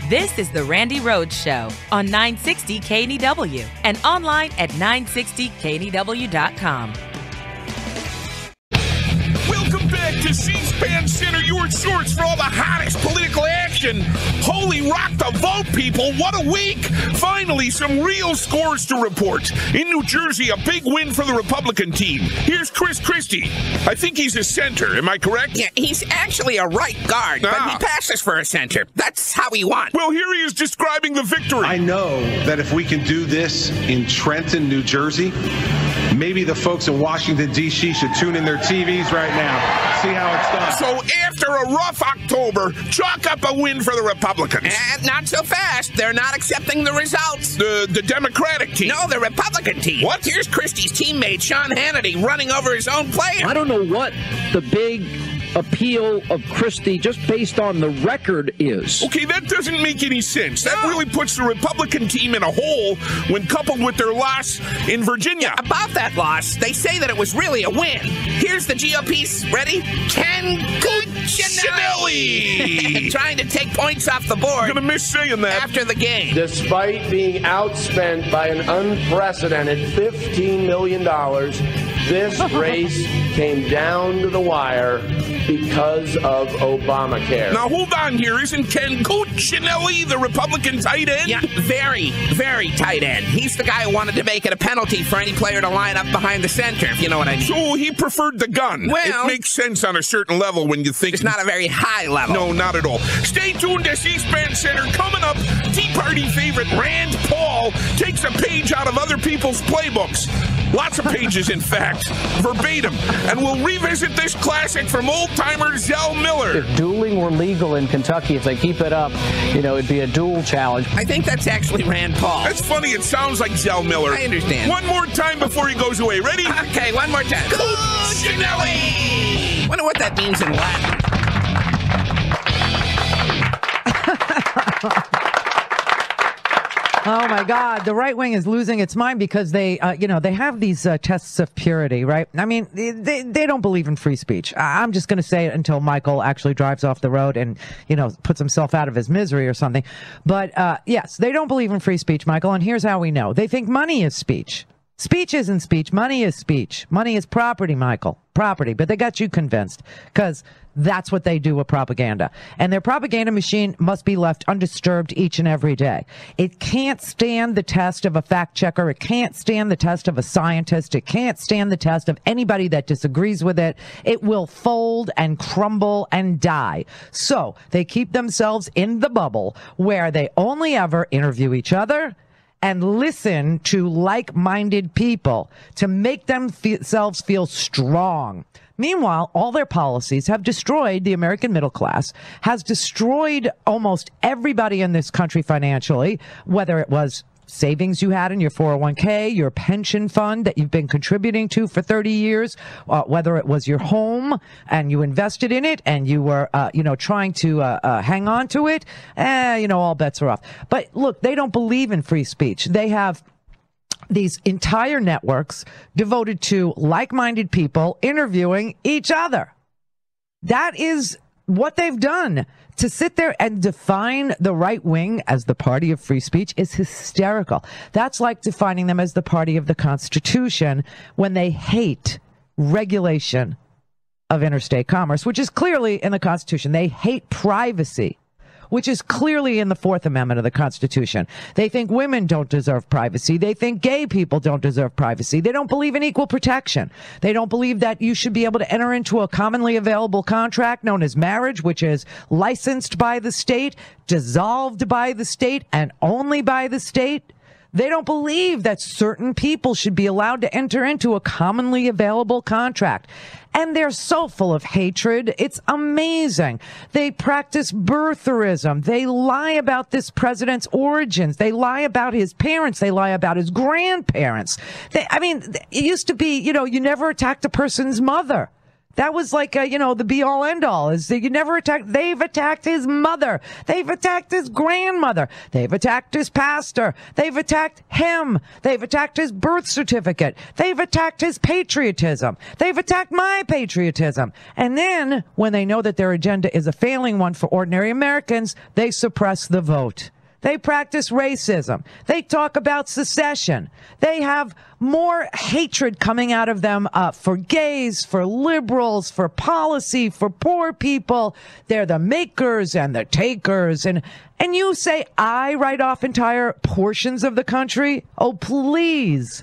This is the Randi Rhodes Show on 960 KNEW and online at 960KNEW.com. Welcome back to C-SPAN Center, your source for all the hottest political action. Holy rock the vote, people. What a week. Finally, some real scores to report. In New Jersey, a big win for the Republican team. Here's Christie. I think he's a center. Am I correct? Yeah, he's actually a right guard, but he passes for a center. That's how he won. Well, here he is describing the victory. I know that if we can do this in Trenton, New Jersey, maybe the folks in Washington, D.C. should tune in their TVs right now. See how it's done. So after a rough October, chalk up a win for the Republicans. Not so fast. They're not accepting the results. The Democratic team. No, the Republican team. What? Here's Christie's teammate, Sean Hannity, running over his own player. I don't know what the big appeal of Christie just based on the record is. Okay, that doesn't make any sense. That really puts the Republican team in a hole when coupled with their loss in Virginia. Yeah, about that loss, they say that it was really a win. Here's the GOP's, ready? Ken Cuccinelli! Trying to take points off the board. I'm gonna miss saying that. After the game. Despite being outspent by an unprecedented $15 million, this race came down to the wire because of Obamacare. Now, hold on here. Isn't Ken Cuccinelli the Republican tight end? Yeah, very, very tight end. He's the guy who wanted to make it a penalty for any player to line up behind the center, if you know what I mean. So he preferred the gun. Well, it makes sense on a certain level when you think... It's not a very high level. No, not at all. Stay tuned to C-SPAN Center. Coming up, Tea Party favorite Rand Paul takes a page out of other people's playbooks. Lots of pages, in fact, verbatim. And we'll revisit this classic from old-timer Zell Miller. If dueling were legal in Kentucky, if they keep it up, it'd be a duel challenge. I think that's actually Rand Paul. That's funny. It sounds like Zell Miller. I understand. One more time before he goes away. Ready? Okay, one more time. Cuccinelli! Wonder what that means in Latin. Oh, my God. The right wing is losing its mind because they have these tests of purity, right? I mean, they don't believe in free speech. I'm just going to say it until Michael actually drives off the road and, puts himself out of his misery or something. But, yes, they don't believe in free speech, Michael. And here's how we know. They think money is speech. Speech isn't speech. Money is speech. Money is property, Michael. Property. But they got you convinced because that's what they do with propaganda. And their propaganda machine must be left undisturbed each and every day. It can't stand the test of a fact checker. It can't stand the test of a scientist. It can't stand the test of anybody that disagrees with it. It will fold and crumble and die. So they keep themselves in the bubble where they only ever interview each other and listen to like-minded people to make themselves feel strong. Meanwhile, all their policies have destroyed the American middle class, has destroyed almost everybody in this country financially, whether it was savings you had in your 401k, your pension fund that you've been contributing to for 30 years, whether it was your home and you invested in it and you were, trying to hang on to it, all bets are off. But look, they don't believe in free speech. They have these entire networks devoted to like-minded people interviewing each other. That is what they've done. To sit there and define the right wing as the party of free speech is hysterical. That's like defining them as the party of the Constitution when they hate regulation of interstate commerce, which is clearly in the Constitution. They hate privacy, which is clearly in the Fourth Amendment of the Constitution. They think women don't deserve privacy. They think gay people don't deserve privacy. They don't believe in equal protection. They don't believe that you should be able to enter into a commonly available contract known as marriage, which is licensed by the state, dissolved by the state, and only by the state. They don't believe that certain people should be allowed to enter into a commonly available contract. And they're so full of hatred. It's amazing. They practice birtherism. They lie about this president's origins. They lie about his parents. They lie about his grandparents. It used to be, you never attacked a person's mother. That was like, the be-all, end-all. Is that you never attack. They've attacked his mother. They've attacked his grandmother. They've attacked his pastor. They've attacked him. They've attacked his birth certificate. They've attacked his patriotism. They've attacked my patriotism. And then, when they know that their agenda is a failing one for ordinary Americans, they suppress the vote. They practice racism. They talk about secession. They have more hatred coming out of them for gays, for liberals, for policy, for poor people. They're the makers and the takers. And you say, I write off entire portions of the country? Oh, please.